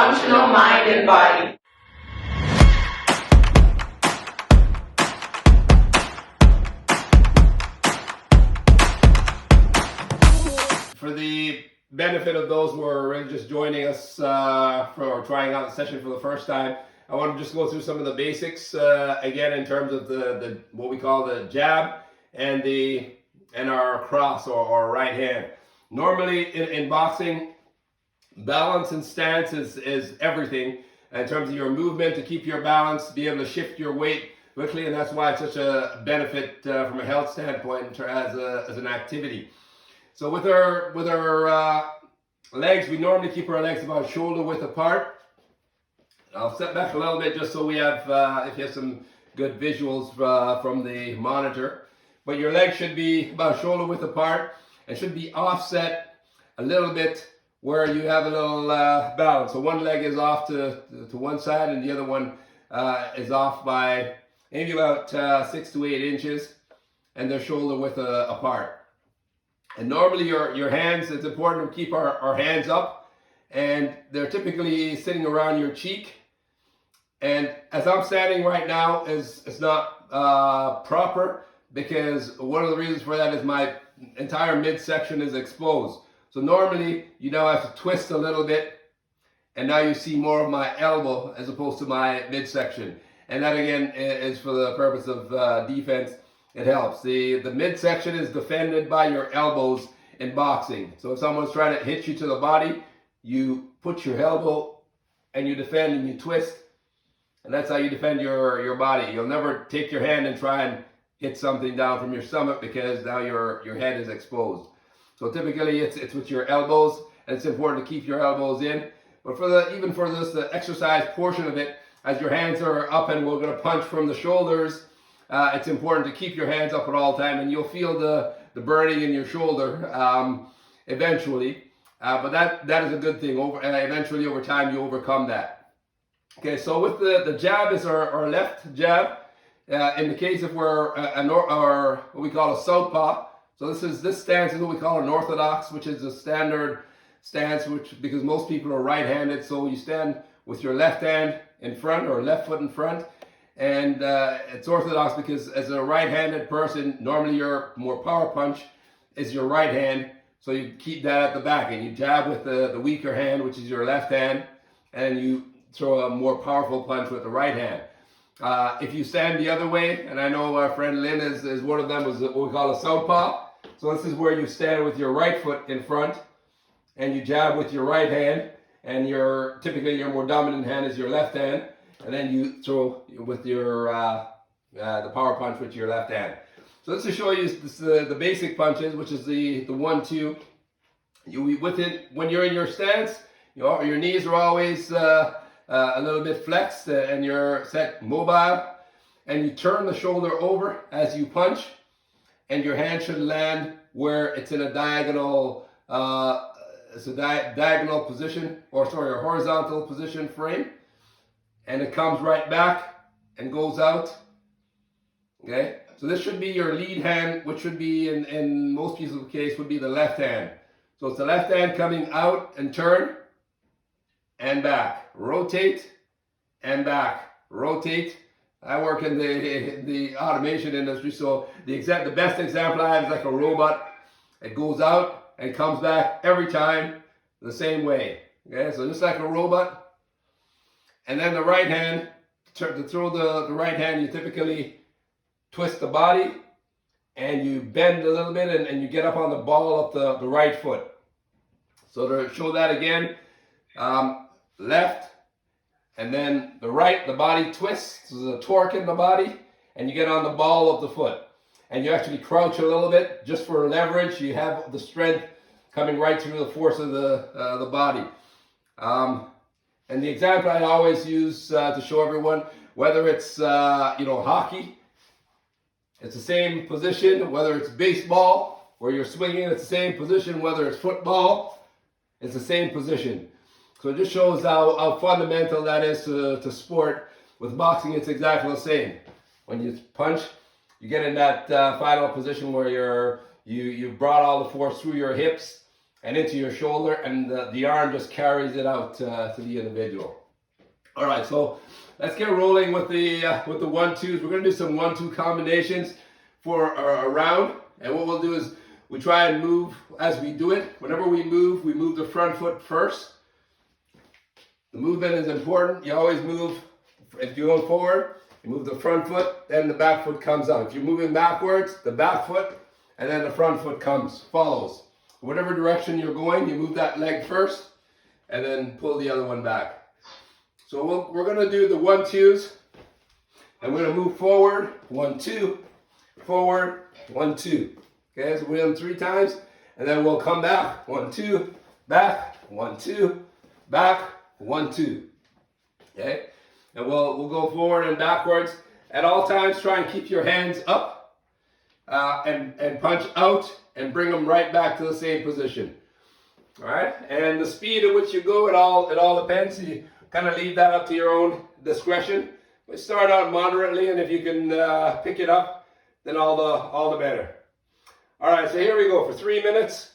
functional mind and body. For the benefit of those who are really just joining us or trying out the session for the first time, I want to just go through some of the basics again in terms of the what we call the jab and our cross or right hand. Normally in boxing, balance and stance is everything in terms of your movement to keep your balance, be able to shift your weight quickly, and that's why it's such a benefit from a health standpoint as an activity. So with our legs, we normally keep our legs about shoulder width apart. I'll step back a little bit just so we have, if you have some good visuals from the monitor. But your legs should be about shoulder width apart and should be offset a little bit where you have a little balance. So one leg is off to one side and the other one is off by maybe about 6 to 8 inches, and they're shoulder width apart. And normally your hands, it's important to keep our hands up, and they're typically sitting around your cheek. And as I'm standing right now, it's not proper, because one of the reasons for that is my entire midsection is exposed. So normally you now have to twist a little bit, and now you see more of my elbow as opposed to my midsection. And that again is for the purpose of defense. It helps. The midsection is defended by your elbows in boxing. So if someone's trying to hit you to the body, you put your elbow and you defend and you twist, and that's how you defend your body. You'll never take your hand and try and hit something down from your stomach, because now your head is exposed. So typically it's with your elbows, and it's important to keep your elbows in. But even for the exercise portion of it, as your hands are up and we're going to punch from the shoulders, it's important to keep your hands up at all time, and you'll feel the burning in your shoulder eventually. But that is a good thing. Eventually over time you overcome that. Okay, so with the jab is our left jab. In the case of we're what we call a southpaw. So this stance is what we call an orthodox, which is a standard stance, because most people are right-handed. So you stand with your left hand in front, or left foot in front. And it's orthodox because as a right-handed person, normally your more power punch is your right hand. So you keep that at the back, and you jab with the weaker hand, which is your left hand, and you throw a more powerful punch with the right hand. If you stand the other way, and I know our friend Lynn is one of them, is what we call a southpaw. So this is where you stand with your right foot in front, and you jab with your right hand, and typically your more dominant hand is your left hand. And then you throw with your the power punch with your left hand. So let's just show you the basic punches, which is the 1-2. When you're in your stance, your knees are always a little bit flexed, and you're set mobile, and you turn the shoulder over as you punch, and your hand should land where it's in a diagonal. It's a diagonal position, or a horizontal position frame. And it comes right back and goes out. Okay, so this should be your lead hand, which should be in most people's case would be the left hand. So it's the left hand coming out and turn and back, rotate and back, rotate. I work in the automation industry, so the best example I have is like a robot. It goes out and comes back every time the same way. Okay, so just like a robot. And then the right hand, to throw the right hand, you typically twist the body and you bend a little bit, and you get up on the ball of the right foot. So to show that again, left, and then the right, the body twists, so there's a torque in the body, and you get on the ball of the foot. And you actually crouch a little bit just for leverage. You have the strength coming right through the force of the body. And the example I always use to show everyone, whether it's hockey, it's the same position. Whether it's baseball, where you're swinging, it's the same position. Whether it's football, it's the same position. So it just shows how fundamental that is to sport. With boxing, it's exactly the same. When you punch, you get in that final position where you've brought all the force through your hips, and into your shoulder, and the arm just carries it out to the individual. All right, so let's get rolling with the 1-2s. We're going to do some 1-2 combinations for a round, and what we'll do is we try and move as we do it. Whenever we move the front foot first. The movement is important. You always move, if you're going forward, you move the front foot, then the back foot comes out. If you're moving backwards, the back foot, and then the front foot follows. Whatever direction you're going, you move that leg first, and then pull the other one back. So we're going to do the 1-2s, and we're going to move forward, 1-2, forward, 1-2. Okay, so we're doing 3 times, and then we'll come back, 1-2, back, 1-2, back, 1-2. Okay, and we'll go forward and backwards. At all times, try and keep your hands up and punch out and bring them right back to the same position. All right, and the speed at which you go, it all depends. You kind of leave that up to your own discretion. We start out moderately, and if you can pick it up, then all the better. All right, so here we go for 3 minutes.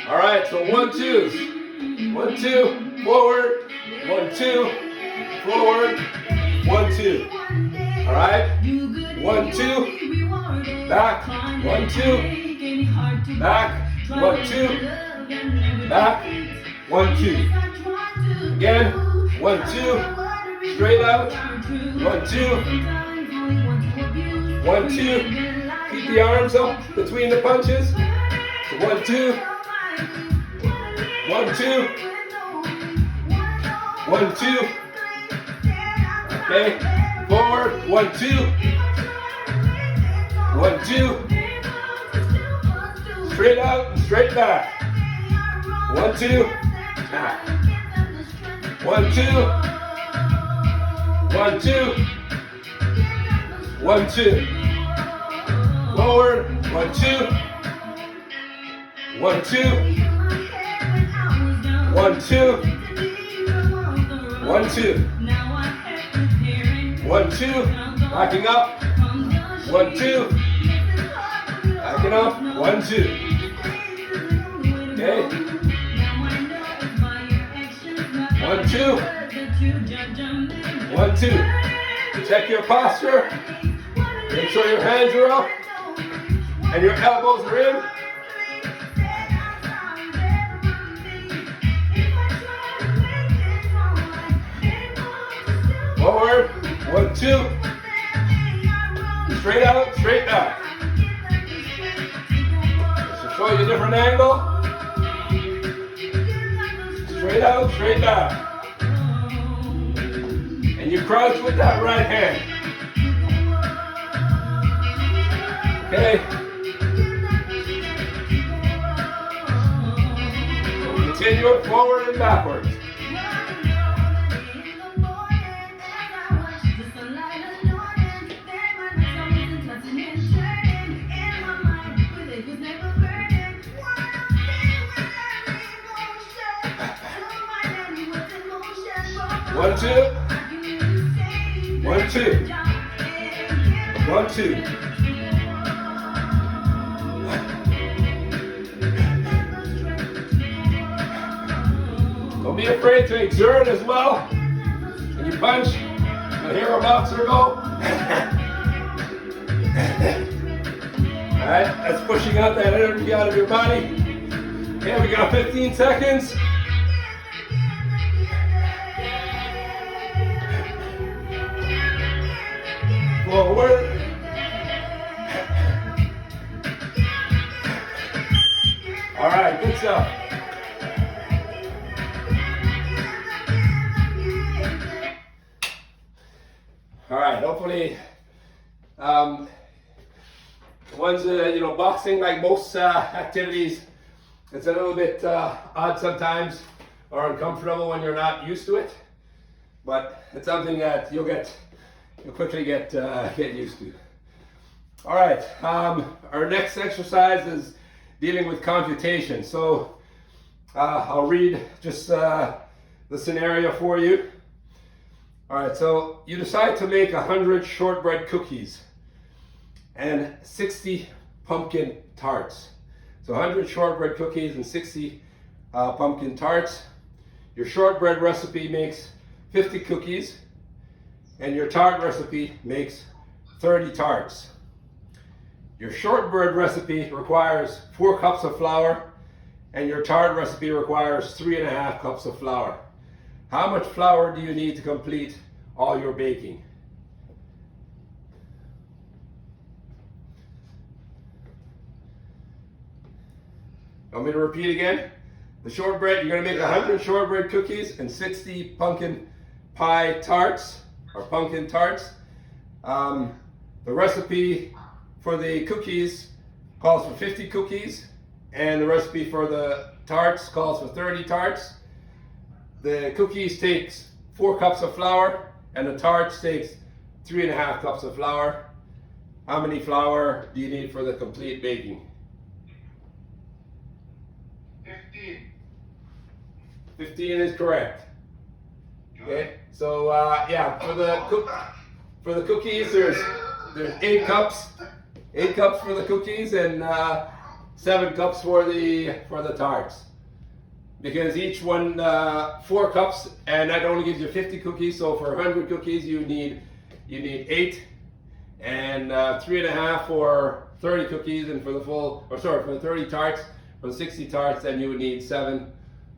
All right, so 1-2s. 1-2, forward, 1-2, forward, 1-2. All right, 1-2, back, 1-2, back, 1-2, back, 1-2. Again, 1-2, straight out, 1-2, 1-2. Keep the arms up between the punches. 1-2. 1-2, 1-2. Okay, forward, 1-2, 1-2. Straight out and straight back. 1-2, back. 1-2, 1-2, 1-2. Forward, 1-2, 1-2. 1-2, 1-2, 1-2, backing up, 1-2, backing up, 1-2. Okay, 1-2, 1-2. Check your posture. Make sure your hands are up and your elbows are in. Forward, 1-2. Straight out, straight back. Just to show you a different angle. Straight out, straight back. And you crouch with that right hand. Okay. So continue it forward and backwards. One, two. 1-2. 1-2. Don't be afraid to exert as well. When you punch, you'll hear a boxer go. Alright, that's pushing out that energy out of your body. Okay, we got 15 seconds. Forward. All right, good stuff. All right, hopefully, ones boxing, like most activities, it's a little bit odd sometimes or uncomfortable when you're not used to it, but it's something that you'll quickly get used to. All right, our next exercise is dealing with computation. So I'll read just the scenario for you. All right, so you decide to make 100 shortbread cookies and 60 pumpkin tarts. So 100 shortbread cookies and 60 pumpkin tarts. Your shortbread recipe makes 50 cookies, and your tart recipe makes 30 tarts. Your shortbread recipe requires 4 cups of flour, and your tart recipe requires 3.5 cups of flour. How much flour do you need to complete all your baking? Want me to repeat again? The shortbread, you're going to make 100 shortbread cookies and 60 pumpkin pie tarts, or pumpkin tarts. The recipe for the cookies calls for 50 cookies, and the recipe for the tarts calls for 30 tarts. The cookies takes 4 cups of flour, and the tarts takes 3.5 cups of flour. How many flour do you need for the complete baking? 15 is correct. Okay, so yeah, for the cookies, there's 8 cups for the cookies, and 7 cups for the tarts. Because each one 4 cups, and that only gives you 50 cookies. So for 100 cookies, you need 8, and 3.5 for 30 cookies, and for the 30 tarts, for the 60 tarts, then you would need 7.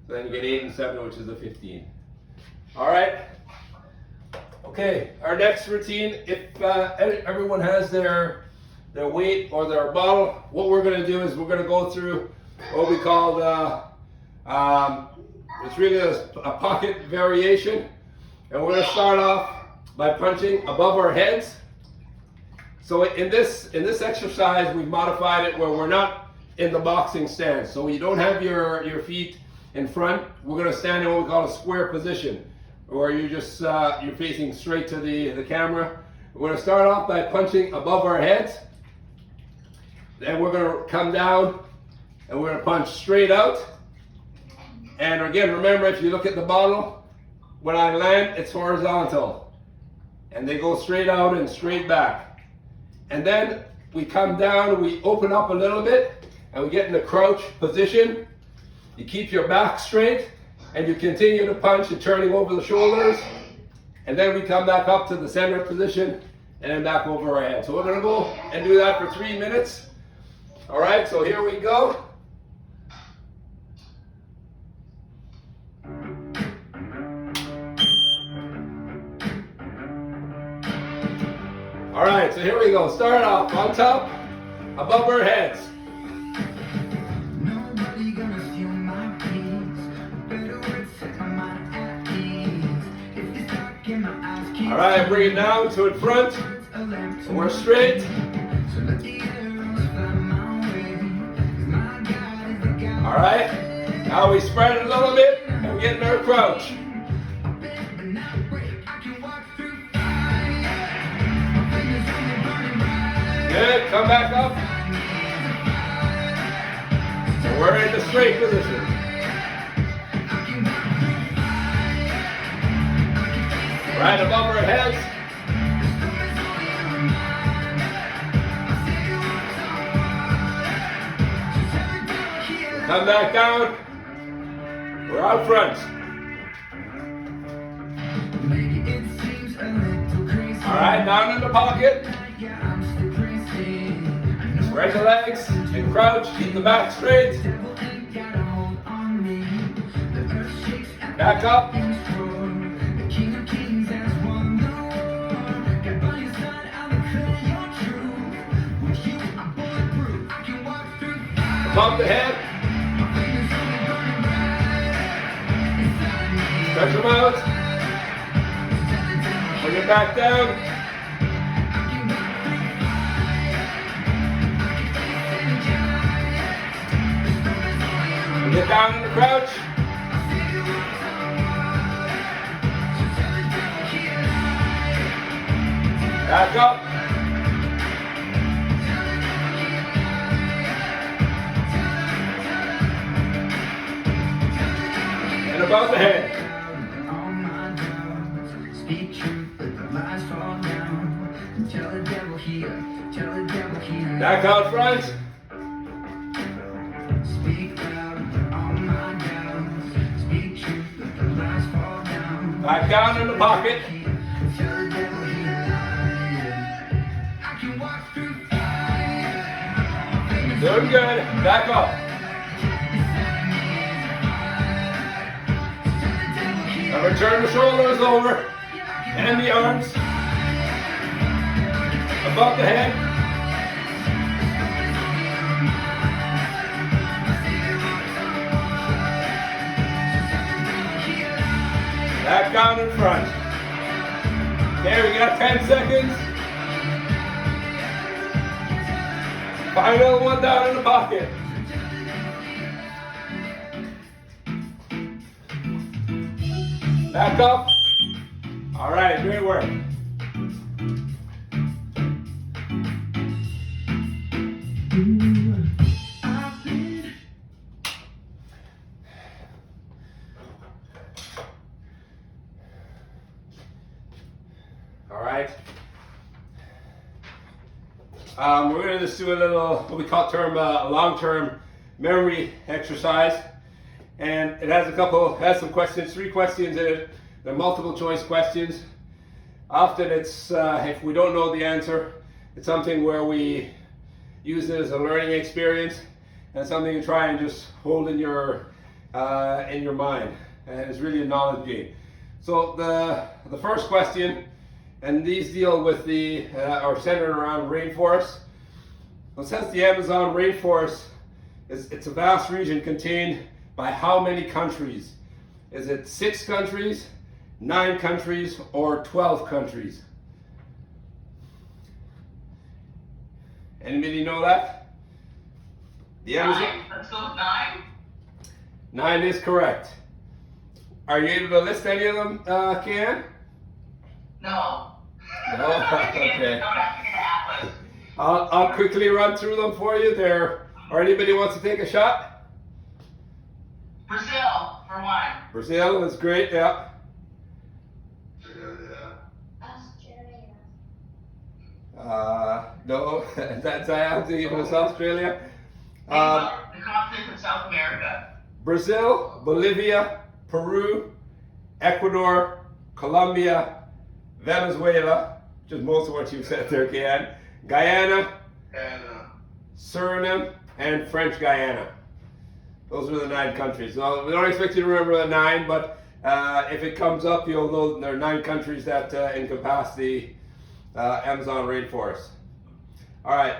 So then you get 8 and 7, which is the 15. All right. Okay. Our next routine, if everyone has their weight or their bottle, what we're going to do is we're going to go through what we call it's really a pocket variation, and we're going to start off by punching above our heads. So in this exercise, we've modified it where we're not in the boxing stance. So you don't have your feet in front. We're going to stand in what we call a square position, where you're just you're facing straight to the camera. We're going to start off by punching above our heads. Then we're going to come down and we're going to punch straight out. And again, remember, if you look at the bottle, when I land, it's horizontal. And they go straight out and straight back. And then we come down, we open up a little bit, and we get in the crouch position. You keep your back straight, and you continue to punch and turning over the shoulders. And then we come back up to the center position, and then back over our head. So we're going to go and do that for 3 minutes. All right, so here we go. All right, so here we go. Start off on top, above our heads. All right, bring it down to in front. So we're straight. All right, now we spread it a little bit and we get in our crouch. Good, come back up. So we're in the straight position. Right above our heads. Come back down. We're out front. All right, down in the pocket. Spread the legs and crouch. Keep the back straight. Back up. Above the head. Stretch them out. Bring it back down. Get down in the crouch. Back up. And above the head. Back out front. Back down in the pocket. Doing good. Back up. Now turn the shoulders over and the arms above the head. Back down in front. Okay, we got 10 seconds. Final one down in the pocket. Back up. All right, great work. All right. We're going to just do a little, what we call a long-term memory exercise. And it has some questions, 3 questions in it. They're multiple choice questions. Often it's, if we don't know the answer, it's something where we use it as a learning experience and something to try and just hold in your mind. And it's really a knowledge game. So the first question, and these deal with are centered around rainforests. Well, since the Amazon rainforest it's a vast region contained by how many countries? Is it 6 countries, 9 countries, or 12 countries? Anybody know that? The Amazon? 9. Let's go with 9. 9 is correct. Are you able to list any of them, Kian? No. No? Okay. Don't have to get an atlas. I'll quickly run through them for you there. Or anybody wants to take a shot? Brazil, for 1. Brazil is great, yeah. Australia. No, that's I thinking it was Australia. The continent of South America. Brazil, Bolivia, Peru, Ecuador, Colombia, Venezuela, which is most of what you said there, Kian, Guyana, Suriname, and French Guyana. Those are the 9 countries. Now, we don't expect you to remember the 9, but if it comes up, you'll know there are 9 countries that encompass the Amazon rainforest. All right.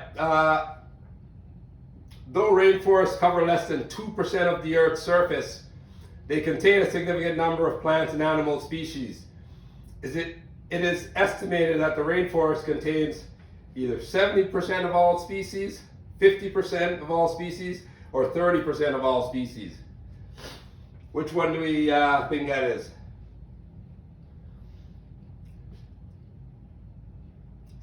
Though rainforests cover less than 2% of the Earth's surface, they contain a significant number of plants and animal species. It is estimated that the rainforest contains either 70% of all species, 50% of all species, or 30% of all species. Which one do we think that is?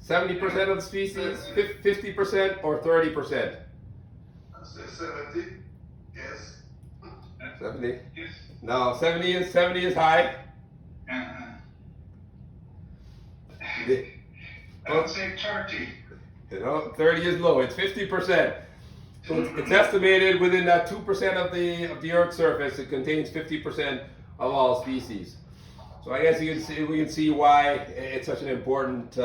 70% of the species, 50%, or 30%? I say 70. Yes. 70? Yes. No, 70 is high. I would say 30. 30 is low. It's 50%. So it's estimated within that 2% of the Earth's surface, it contains 50% of all species. So I guess we can see why it's such an important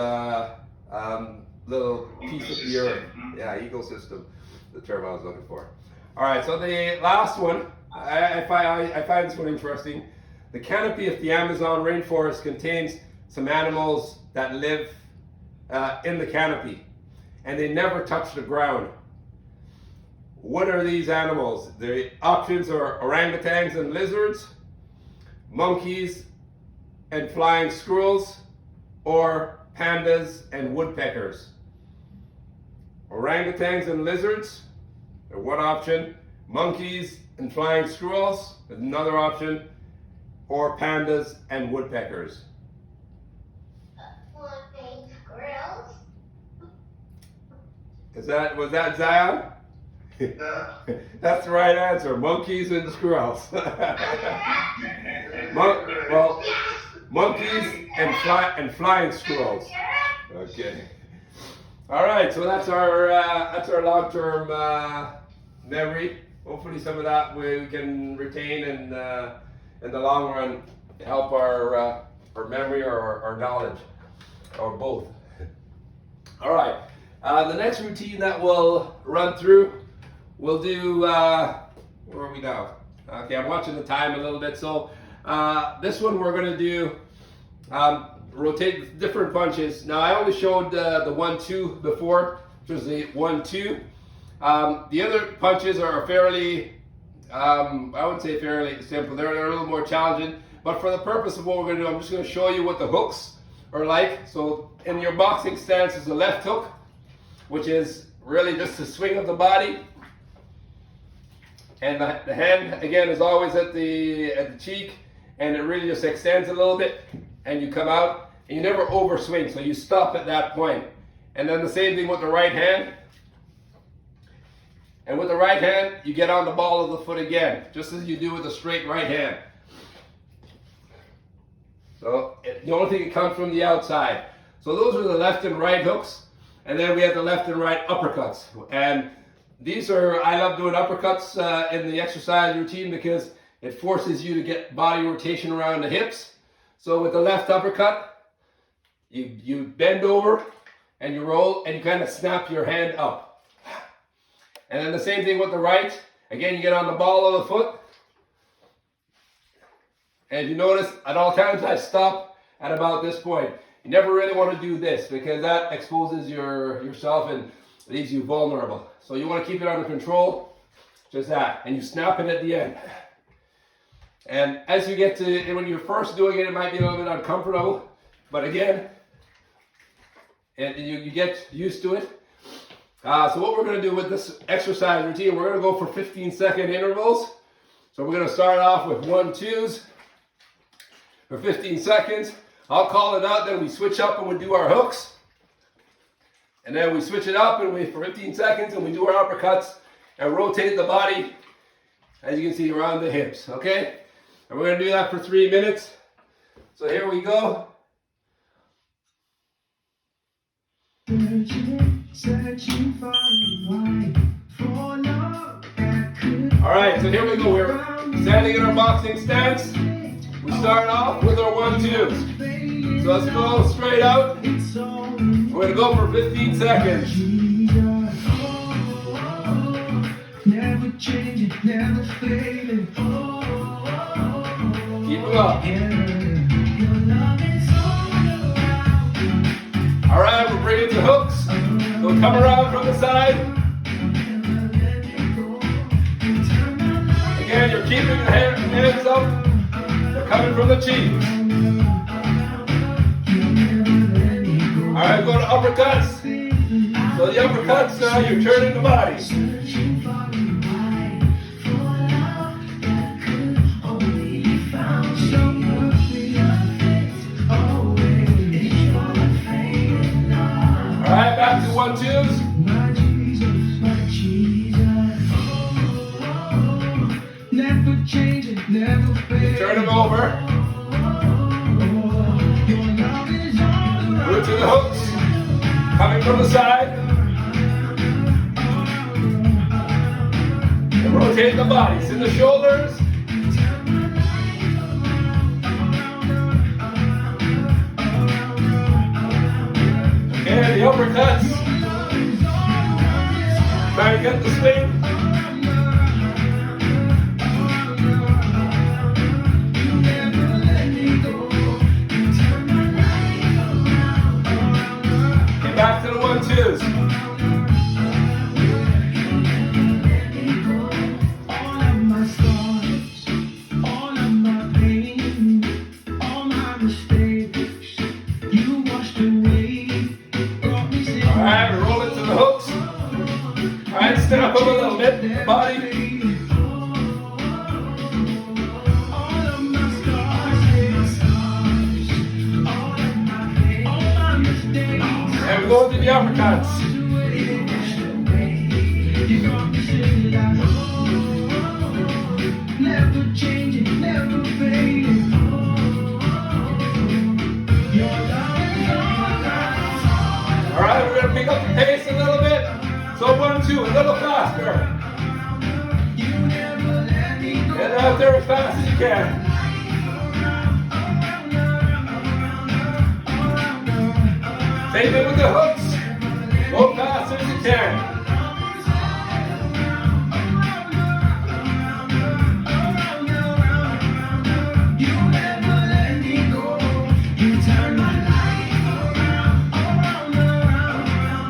little piece of the Earth. Yeah, ecosystem, the term I was looking for. All right, so the last one, I find this one interesting. The canopy of the Amazon rainforest contains some animals that live in the canopy, and they never touch the ground. What are these animals? The options are orangutans and lizards, monkeys and flying squirrels, or pandas and woodpeckers. Orangutans and lizards are one option. Monkeys and flying squirrels is another option. Or pandas and woodpeckers. Flying squirrels. Was that Zion? Yeah. That's the right answer. Monkeys and squirrels. Monkeys and flying squirrels. Okay. All right, so that's our long-term memory. Hopefully, some of that we can retain and in the long run help our memory or our knowledge, or both. All right, the next routine that we'll run through, we'll do. Where are we now? Okay, I'm watching the time a little bit. So this one we're going to do. Rotate different punches. Now I only showed the 1-2 before, which was the 1-2. The other punches are fairly, I would say fairly simple. They're a little more challenging, but for the purpose of what we're going to do, I'm just going to show you what the hooks are like. So in your boxing stance is the left hook, which is really just the swing of the body, and the hand again is always at the cheek, and it really just extends a little bit, and you come out. And you never overswing, so you stop at that point. And then the same thing with the right hand. And with the right hand, you get on the ball of the foot again, just as you do with the straight right hand. So the only thing that comes from the outside. So those are the left and right hooks. And then we have the left and right uppercuts. And these are, I love doing uppercuts in the exercise routine because it forces you to get body rotation around the hips. So with the left uppercut, you bend over and you roll and you kind of snap your hand up. And then the same thing with the right. Again, you get on the ball of the foot. And you notice at all times I stop at about this point. You never really want to do this because that exposes yourself and leaves you vulnerable. So you want to keep it under control, just that. And you snap it at the end. And as you get to, when you're first doing it, it might be a little bit uncomfortable. But again, and you get used to it. So what we're going to do with this exercise routine, we're going to go for 15-second intervals. So we're going to start off with 1-2s for 15 seconds. I'll call it out, then we switch up and we do our hooks. And then we switch it up and we for 15 seconds and we do our uppercuts and rotate the body, as you can see, around the hips, okay? And we're going to do that for 3 minutes. So here we go. Alright, so here we go. We're standing in our boxing stance. We start off with our 1-2s. So let's go straight out. We're going to go for 15 seconds. Never changing, never failing. Keep it up. Alright, we're bringing the hooks. So come around from the side. Again, you're keeping your hands up. They're coming from the cheeks. Alright, go to uppercuts. So the uppercuts, now you're turning the body. Alright, back to 1-2s. Turn them over. Root to the hooks. Coming from the side. And rotate the bodies in the shoulders. And the uppercuts. Try to get the swing. Get back to the 1-2s. Stand up a little bit, the body. And we go to the uppercuts. Never changing, never fading. All right, we're going to pick pick up the pace a little bit. So 1, 2, a little faster. Get out there as fast as you can. Same thing with the hooks. Go fast as you can.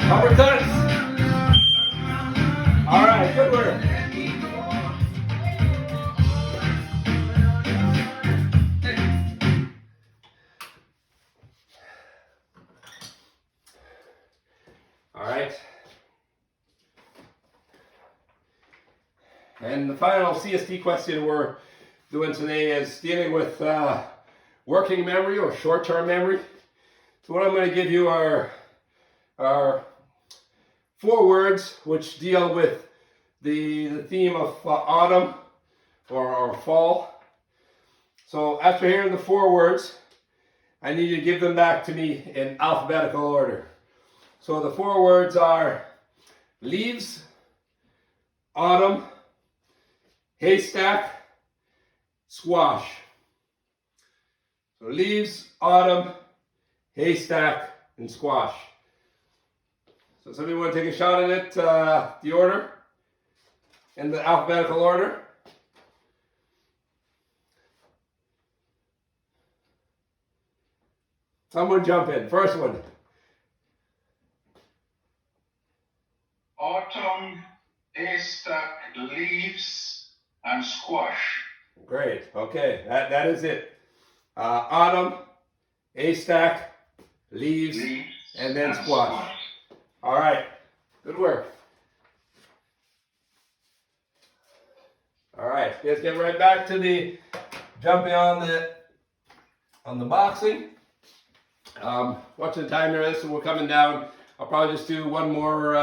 Uppercuts. All right, good work. All right. And the final CST question we're doing today is dealing with working memory or short-term memory. So what I'm going to give you are 4 words which deal with the theme of autumn or fall. So after hearing the 4 words, I need you to give them back to me in alphabetical order. So the 4 words are leaves, autumn, haystack, squash. So leaves, autumn, haystack, and squash. So somebody want to take a shot at it, the order, in the alphabetical order? Someone jump in. First one. Autumn, haystack, leaves, and squash. Great. Okay, that is it. Autumn, haystack, leaves, and then squash. All right. Good work. All right. Let's get right back to the jumping on the boxing. Watching the time here, so we're coming down. I'll probably just do one more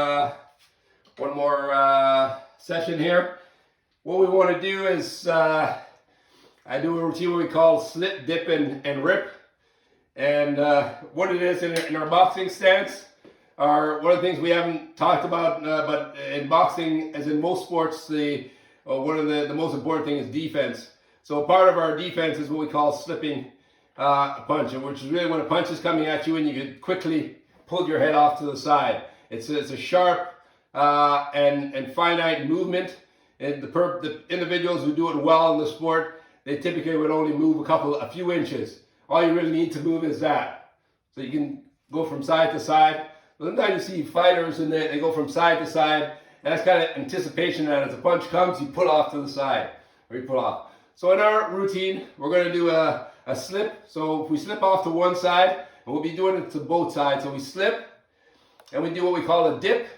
session here. What we want to do is I do a routine what we call slip, dip, and rip. And what it is in our boxing stance are one of the things we haven't talked about, but in boxing, as in most sports, one of the most important thing is defense. So part of our defense is what we call slipping punch, which is really when a punch is coming at you and you can quickly pull your head off to the side. It's a sharp and finite movement. And the individuals who do it well in the sport, they typically would only move a few inches. All you really need to move is that. So you can go from side to side. Sometimes you see fighters and they go from side to side, and that's kind of anticipation that as a punch comes, you pull off to the side, or you pull off. So in our routine, we're going to do a slip. So if we slip off to one side, and we'll be doing it to both sides. So we slip, and we do what we call a dip,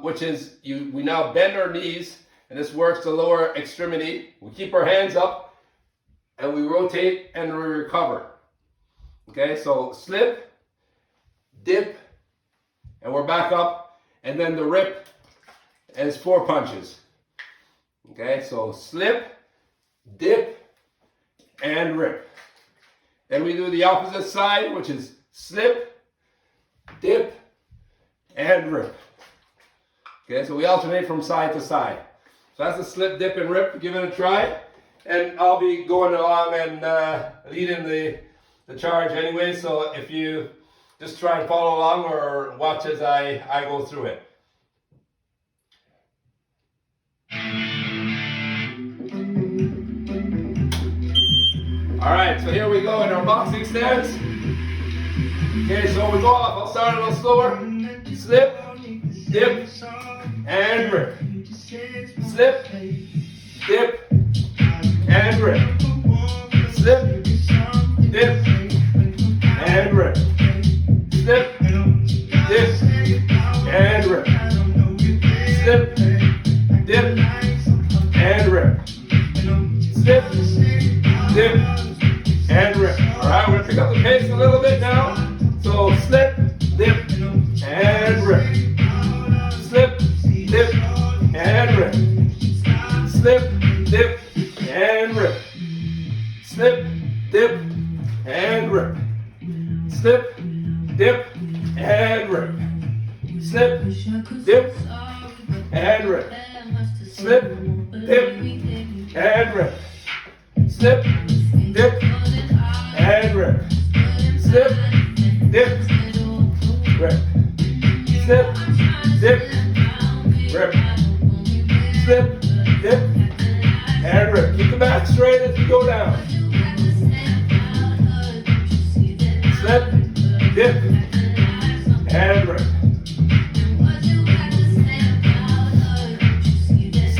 which is we now bend our knees, and this works the lower extremity. We keep our hands up, and we rotate and we recover. Okay, so slip, dip, and we're back up, and then the rip is 4 punches. Okay, so slip, dip, and rip. Then we do the opposite side, which is slip, dip, and rip. Okay, so we alternate from side to side. So that's the slip, dip, and rip. Give it a try. And I'll be going along and leading the charge anyway, so if you just try and follow along or watch as I go through it. All right, so here we go in our boxing stance. Okay, so we go off. I'll start a little slower. Slip, dip, and rip. Slip, dip, and rip. Slip, dip, and rip. Slip, dip, and rip. Slip, dip, and rip. Slip, dip, and rip. Alright, we're going to pick up the pace a little bit now. So slip, dip, and rip. Slip, dip, and rip. Slip, dip, and rip. Slip, dip, and rip. Slip, dip, and rip. slip, dip, and rip. Slip, dip, and rip. Slip, dip, and rip. Slip, dip, rip. Slip, dip, rip. Slip, dip, and rip. Keep the back straight as you go down. Slip, dip, and rip.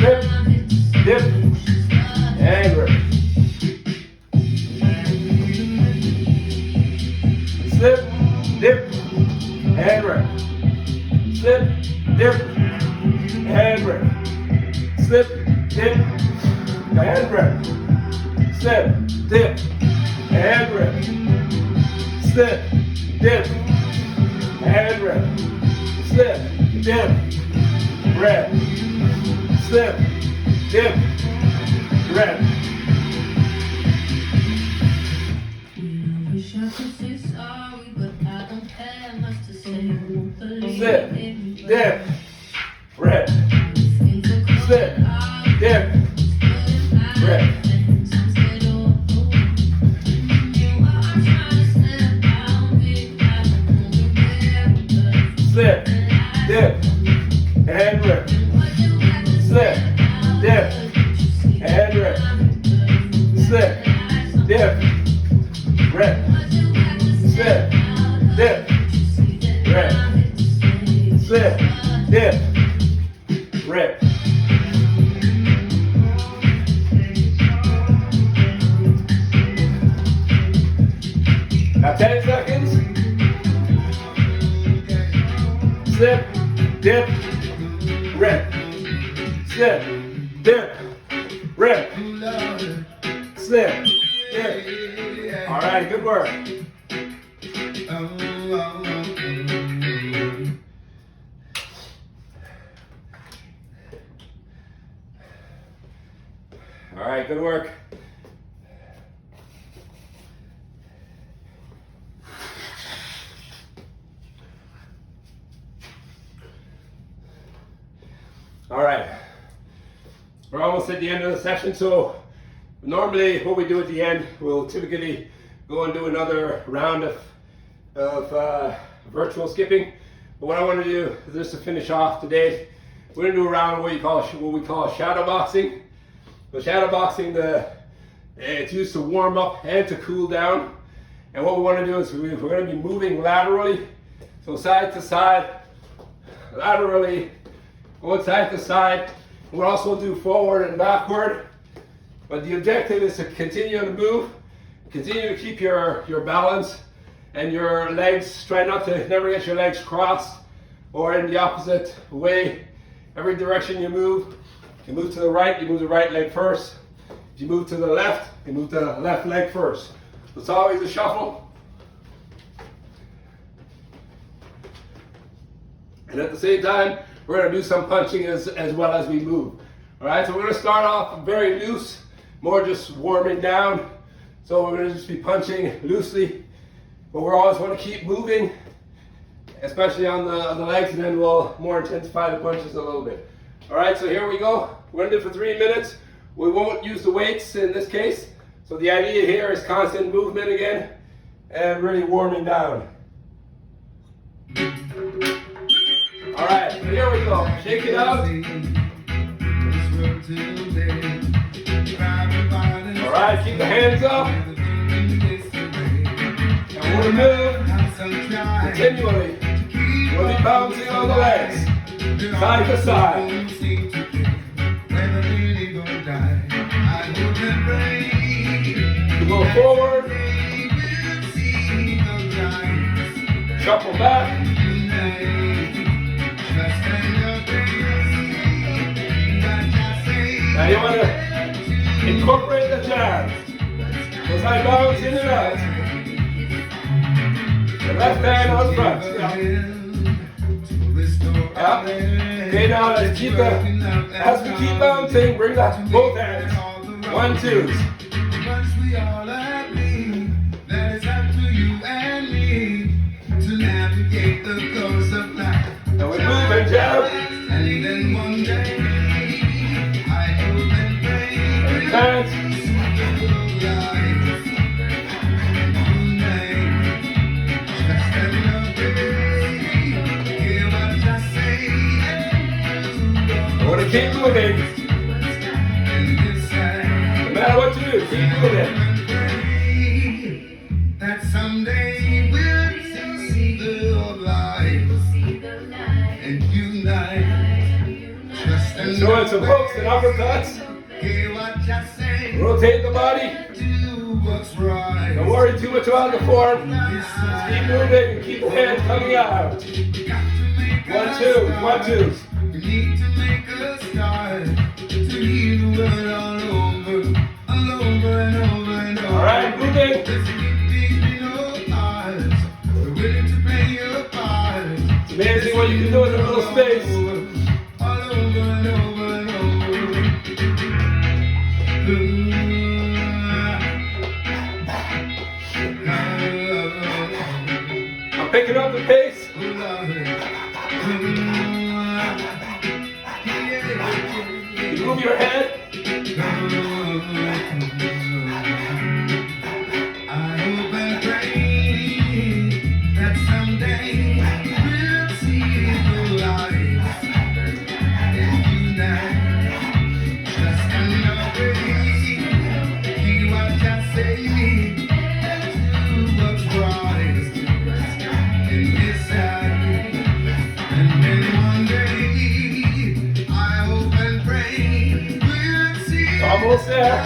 Slip, dip, and rip. Slip, dip, and rip. Slip, dip, and rip. Slip, dip, and rip. Slip, dip, and rip. Slip, dip, and rip. Slip, dip, rip. Slip, dip, rip. Wish I could say sorry, but I don't have much to say. Won't believe Slip, it, dip, rip. Slip, dip, rip. Slip, dip, and rip. Slip, dip, and rip. Slip, dip, rip. Slip, dip, rip. Slip, dip, rip. Now 10 seconds. Slip, dip, rip. Slip, dip, rip. Slip, dip. All right, good work. All right, good work. All right, we're almost at the end of the session, so normally what we do at the end, we'll typically go and do another round of virtual skipping. But what I want to do is just to finish off today, we're going to do a round of what we call shadow boxing. So shadow boxing, it's used to warm up and to cool down. And what we want to do is we're going to be moving laterally, so side to side, laterally, going side to side. We'll also do forward and backward. But the objective is to continue to move, continue to keep your balance and your legs. Try not to never get your legs crossed or in the opposite way. Every direction you move to the right, you move the right leg first. If you move to the left, you move the left leg first. It's always a shuffle. And at the same time, we're going to do some punching as well as we move. All right, so we're going to start off very loose, more just warming down. So we're going to just be punching loosely, but we're always going to keep moving, especially on the legs, and then we'll more intensify the punches a little bit. All right, so here we go. We're going to do it for 3 minutes. We won't use the weights in this case. So the idea here is constant movement again and really warming down. All right, so here we go. Shake it out. All right, keep the hands up. And we'll move continually. We'll be bouncing on the legs, side to side. Go forward, shuffle back. Now you want to incorporate the jab. As I bounce in and out. The left hand out front. Yeah. Okay, now let's keep as we keep bouncing, bring that both hands. 1, 2. And we're hands. I want to keep moving. No matter what you do, keep moving. That someday we'll see the light and unite. Trust and Throwing some hooks and uppercuts. hear what I say. Rotate the body. Do what's right. Don't worry too much about the form. Just keep moving and keep the hands coming out. Got to make 1, 2, 1, 2. We need to make a start to hear the word all over and over and over. All right, moving. There's a big in our hearts. We're willing to play your part. It's amazing what you can do in a little space. All over and over and over. I'm picking up the pace. You move your head. I hope and pray that someday we'll see the light and unite. Just another way. Hear what I say and do what's right in this life. And then one day I hope and pray we'll see Almost there.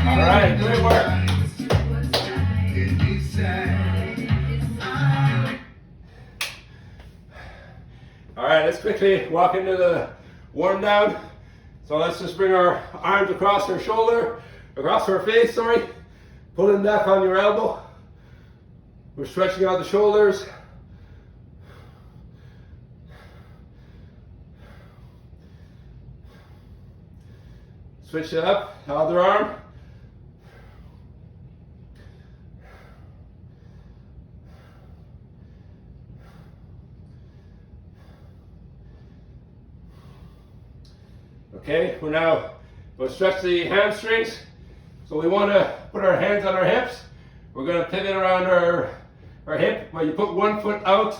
All right, great work. All right, let's quickly walk into the warm down. So let's just bring our arms across our shoulder, across our face, sorry. Pulling back on your elbow. We're stretching out the shoulders. Switch it up, other arm. Okay, we're now going to stretch the hamstrings. So we want to put our hands on our hips. We're going to pivot around our hip, where you put one foot out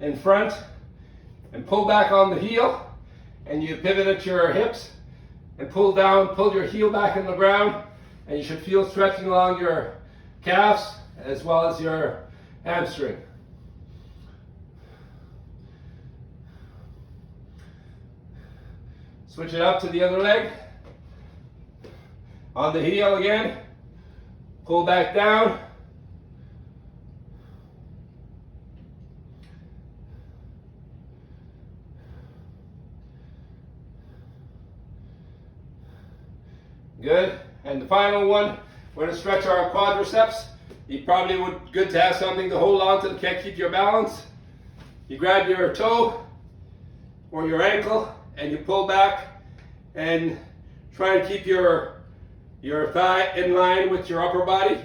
in front and pull back on the heel, and you pivot at your hips and pull down, pull your heel back in the ground, and you should feel stretching along your calves as well as your hamstring. Switch it up to the other leg. On the heel again, pull back down. Good. And the final one, we're going to stretch our quadriceps. You probably would good to have something to hold on to can't keep your balance. You grab your toe or your ankle and you pull back and try and keep your thigh in line with your upper body.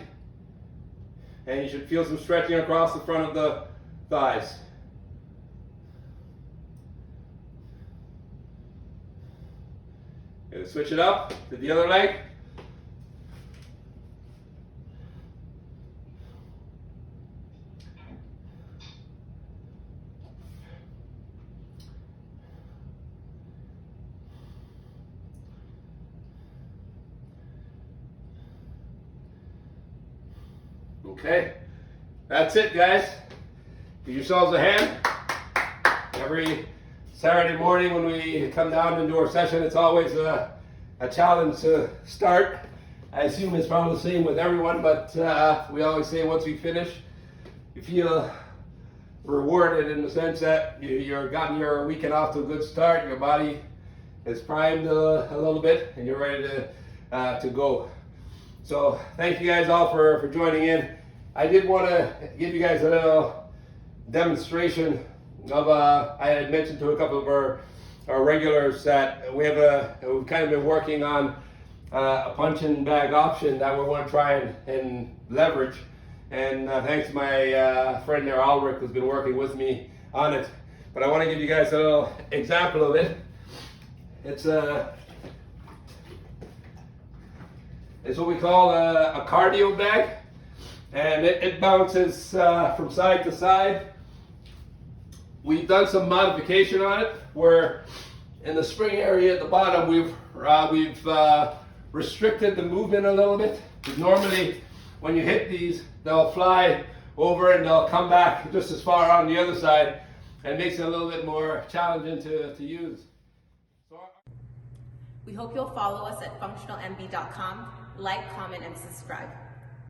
And you should feel some stretching across the front of the thighs. Gonna switch it up to the other leg. Okay, that's it, guys. Give yourselves a hand. Every Saturday morning when we come down into our session, it's always a challenge to start. I assume it's probably the same with everyone, but we always say once we finish, you feel rewarded in the sense that you're gotten your weekend off to a good start, your body is primed a little bit, and you're ready to go. So thank you guys all for joining in. I did want to give you guys a little demonstration of I had mentioned to a couple of our regulars that we've kind of been working on a punching bag option that we want to try and leverage and thanks to my friend there, Ulrich, who's been working with me on it. But I want to give you guys a little example of it. It's what we call a cardio bag, and it bounces from side to side. We've done some modification on it, where in the spring area at the bottom we've restricted the movement a little bit. Because normally when you hit these, they'll fly over and they'll come back just as far on the other side, and makes it a little bit more challenging to use. We hope you'll follow us at functionalmb.com, like, comment, and subscribe.